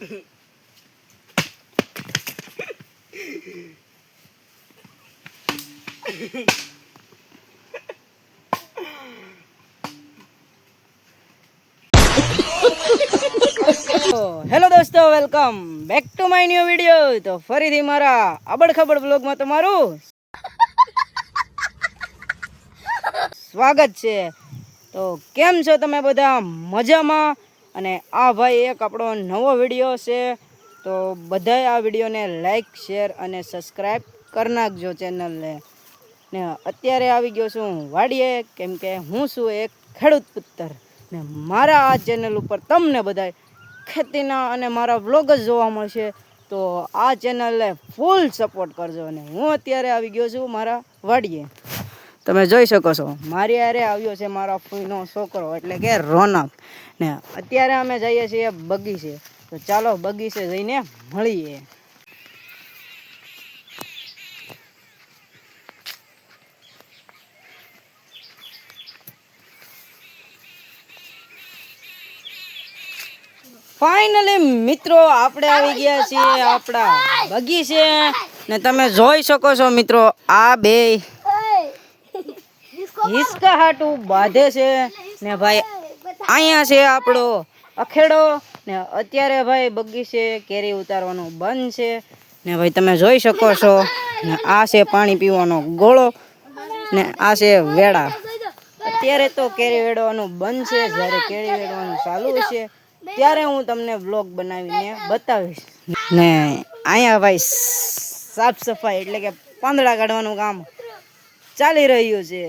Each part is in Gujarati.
હેલો દોસ્તો, welcome back to my new video. તો ફરીથી મારા આબડ ખબડ બ્લોગમાં તમારું સ્વાગત છે. તો કેમ છો તમે બધા? મજામાં? અને આ ભાઈ એક આપણો નવો વિડીયો છે, તો બધાય આ વિડીયોને લાઈક, શેર અને સબસ્ક્રાઈબ કરી નાખજો ચેનલને. ને અત્યારે આવી ગયો છું વાડીએ, કેમ કે હું છું એક ખેડૂત પુત્ર ને મારા આ ચેનલ ઉપર તમને બધાય ખેતીના અને મારા વ્લોગ જ જોવા મળશે. તો આ ચેનલને ફૂલ સપોર્ટ કરજો. અને હું અત્યારે આવી ગયો છું મારા વાડીએ. તમે જોઈ શકો છો મારી હારે આવ્યો છે મારા ફૂઈનો છોકરો એટલે કે રોનક. ને અત્યારે અમે જઈએ છીએ બગીચે. તો ચાલો બગીચે જઈને મળીએ. ફાઇનલી મિત્રો આપણે આવી ગયા છીએ આપણા બગીચે. ને તમે જોઈ શકો છો મિત્રો, આ બે હિસકા હાટું બાંધે છે. ને ભાઈ અહીંયા છે આપણો અખેડો. ને અત્યારે ભાઈ બગીચે કેરી ઉતારવાનું બંધ છે. ને ભાઈ તમે જોઈ શકો છો, ને આ છે પાણી પીવાનો ગોળો, ને આ છે વેડા. અત્યારે તો કેરી વેડવાનું બંધ છે, જ્યારે કેરી વેડવાનું ચાલુ છે ત્યારે હું તમને વ્લોગ બનાવીને બતાવીશ. ને અહીંયા ભાઈ સાફ સફાઈ એટલે કે પાંદડા કાઢવાનું કામ ચાલી રહ્યું છે.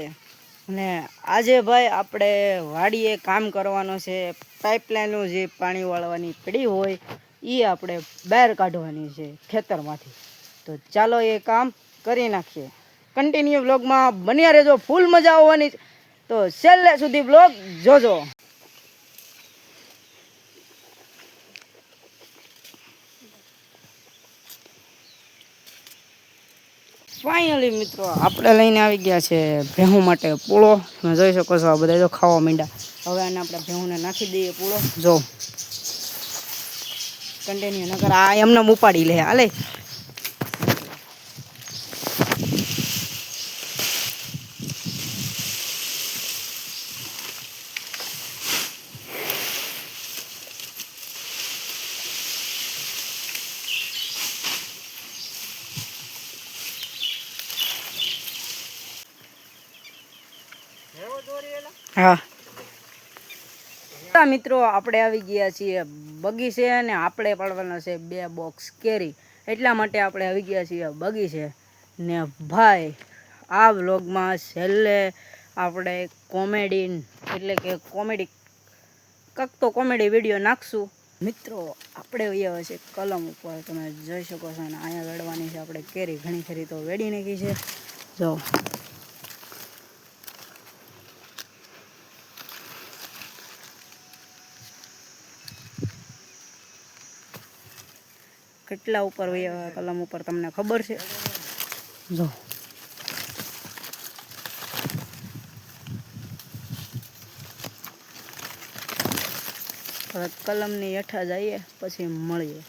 ને આજે ભાઈ આપણે વાડીએ કામ કરવાનો છે. પાઇપલાઇનનું જે પાણી વાળવાની પડી હોય એ આપણે બહાર કાઢવાની છે ખેતરમાંથી. તો ચાલો એ કામ કરી નાખીએ. કન્ટિન્યુ વ્લોગમાં બન્યા રહેજો, ફૂલ મજા આવવાની. તો છેલ્લે સુધી વ્લોગ જોજો. ફાઇનલી મિત્રો આપણે લઈને આવી ગયા છે ભેહું માટે પૂળો. તમે જોઈ શકો છો આ બધા જો ખાવા માંડ્યા. હવે આને આપણે ભેહુંને નાખી દઈએ પૂળો. જો કન્ટિન્યુ નકર આ એમને ઉપાડી લે. હાલે હા મિત્રો આપણે આવી ગયા છીએ બગીચે. અને આપણે પાડવાના છે 2 બોક્સ કેરી. એટલા માટે આપણે આવી ગયા છીએ બગીચે. ને ભાઈ આ વ્લોગમાં છેલ્લે આપણે કોમેડી એટલે કે કોમેડી વિડીયો નાખશું. મિત્રો આપણે આવ્યા છે કલમ ઉપર. તમે જોઈ શકો છો. અને અહીંયા વેડવાની છે આપણે કેરી. ઘણી ખરી તો વેડી નાખી છે. જો કેટલા ઉપર કલમ ઉપર તમને ખબર છે. જો કલમની હેઠા જઈએ પછી મળીએ.